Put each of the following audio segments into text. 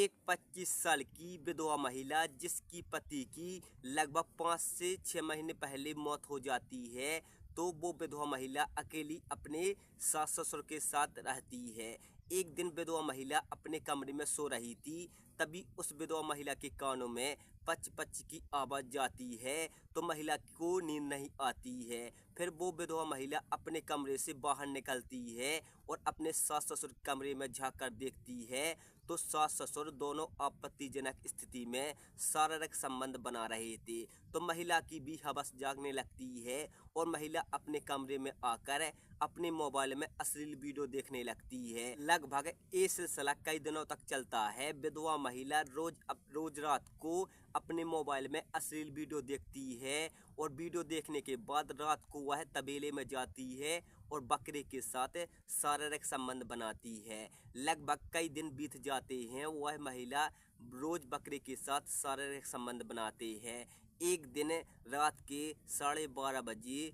एक 25 साल की विधवा महिला जिसकी पति की लगभग 5 से 6 महीने पहले मौत हो जाती है, तो वो विधवा महिला अकेली अपने सास ससुर के साथ रहती है। एक दिन विधवा महिला अपने कमरे में सो रही थी, तभी उस विधवा महिला के कानों में पच पच की आवाज़ जाती है, तो महिला को नींद नहीं आती है। फिर वो विधवा महिला अपने कमरे से बाहर निकलती है और अपने सास ससुर कमरे में झाँक कर देखती है, तो सास ससुर दोनों आपत्तिजनक स्थिति में शारीरिक संबंध बना रहे थे। तो महिला की भी हवस जागने लगती है और महिला अपने कमरे में आकर अपने मोबाइल में अश्लील वीडियो देखने लगती है। लगभग ये सिलसिला कई दिनों तक चलता है। विधवा महिला रोज रात को अपने मोबाइल में अश्लील वीडियो देखती है और वीडियो देखने के बाद रात को वह तबेले में जाती है और बकरे के साथ शारीरिक संबंध बनाती है। लगभग कई दिन बीत जाते हैं, वह महिला रोज बकरे के साथ शारीरिक संबंध बनाते हैं। एक दिन रात के 12:30 बजे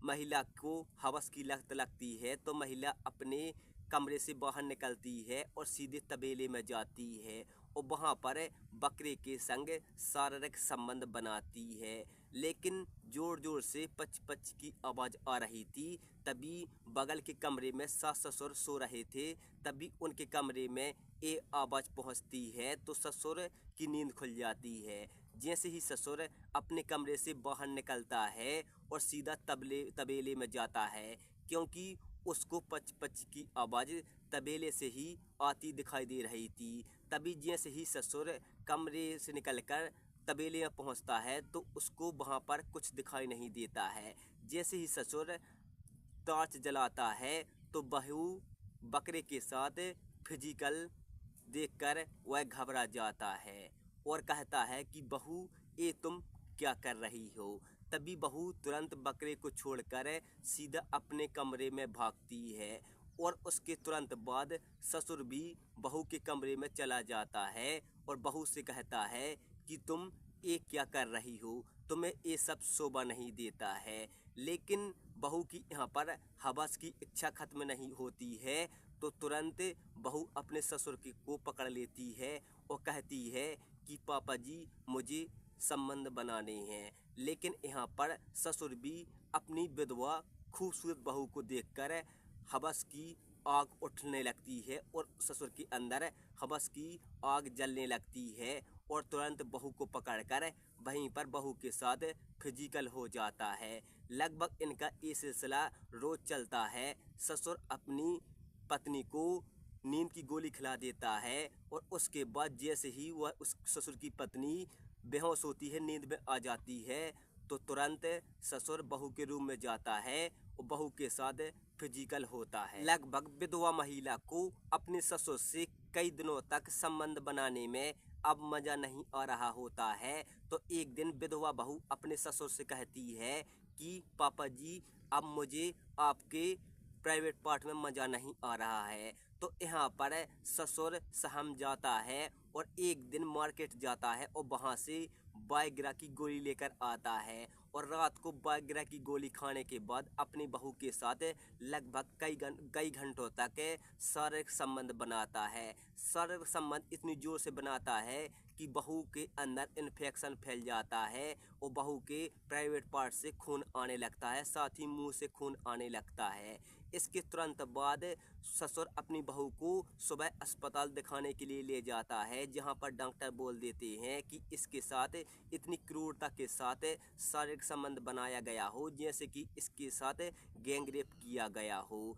महिला को हवस की लत लगती है, तो महिला अपने कमरे से बाहर निकलती है और सीधे तबेले में जाती है और वहाँ पर बकरे के संग शारीरिक संबंध बनाती है। लेकिन जोर जोर से पच पच की आवाज़ आ रही थी। तभी बगल के कमरे में सास ससुर सो रहे थे, तभी उनके कमरे में ये आवाज़ पहुँचती है, तो ससुर की नींद खुल जाती है। जैसे ही ससुर अपने कमरे से बाहर निकलता है और सीधा तबेले में जाता है, क्योंकि उसको पच पच की आवाज़ तबेले से ही आती दिखाई दे रही थी। तभी जैसे ही ससुर कमरे से निकलकर तबेले में पहुंचता है, तो उसको वहां पर कुछ दिखाई नहीं देता है। जैसे ही ससुर टॉर्च जलाता है, तो बहू बकरे के साथ फिजिकल देखकर वह घबरा जाता है और कहता है कि बहू, ये तुम क्या कर रही हो। तभी बहू तुरंत बकरे को छोड़कर सीधा अपने कमरे में भागती है और उसके तुरंत बाद ससुर भी बहू के कमरे में चला जाता है और बहू से कहता है कि तुम ये क्या कर रही हो, तुम्हें ये सब शोभा नहीं देता है। लेकिन बहू की यहाँ पर हवस की इच्छा खत्म नहीं होती है, तो तुरंत बहू अपने ससुर को पकड़ लेती है और कहती है कि पापा जी, मुझे संबंध बनाने हैं। लेकिन यहाँ पर ससुर भी अपनी विधवा खूबसूरत बहू को देखकर हवस की आग उठने लगती है और ससुर के अंदर हवस की आग जलने लगती है और तुरंत बहू को पकड़कर वहीं पर बहू के साथ फिजिकल हो जाता है। लगभग इनका ये सिलसिला रोज चलता है। ससुर अपनी पत्नी को नींद की गोली खिला देता है और उसके बाद जैसे ही वह उस ससुर की पत्नी बेहोश होती है, नींद में आ जाती है, तो तुरंत ससुर बहू के रूम में जाता है और बहू के साथ फिजिकल होता है। लगभग विधवा महिला को अपने ससुर से कई दिनों तक संबंध बनाने में अब मज़ा नहीं आ रहा होता है, तो एक दिन विधवा बहू अपने ससुर से कहती है कि पापा जी, अब मुझे आपके प्राइवेट पार्ट में मज़ा नहीं आ रहा है। तो यहाँ पर ससुर सहम जाता है और एक दिन मार्केट जाता है और वहाँ से वाइग्रा की गोली लेकर आता है और रात को वाइग्रा की गोली खाने के बाद अपनी बहू के साथ लगभग कई घंटों तक शारीरिक संबंध बनाता है। शारीरिक संबंध इतनी जोर से बनाता है कि बहू के अंदर इन्फेक्शन फैल जाता है और बहू के प्राइवेट पार्ट से खून आने लगता है, साथ ही मुंह से खून आने लगता है। इसके तुरंत बाद ससुर अपनी बहू को सुबह अस्पताल दिखाने के लिए ले जाता है, जहां पर डॉक्टर बोल देते हैं कि इसके साथ इतनी क्रूरता के साथ शारीरिक संबंध बनाया गया हो जैसे कि इसके साथ गैंग रेप किया गया हो।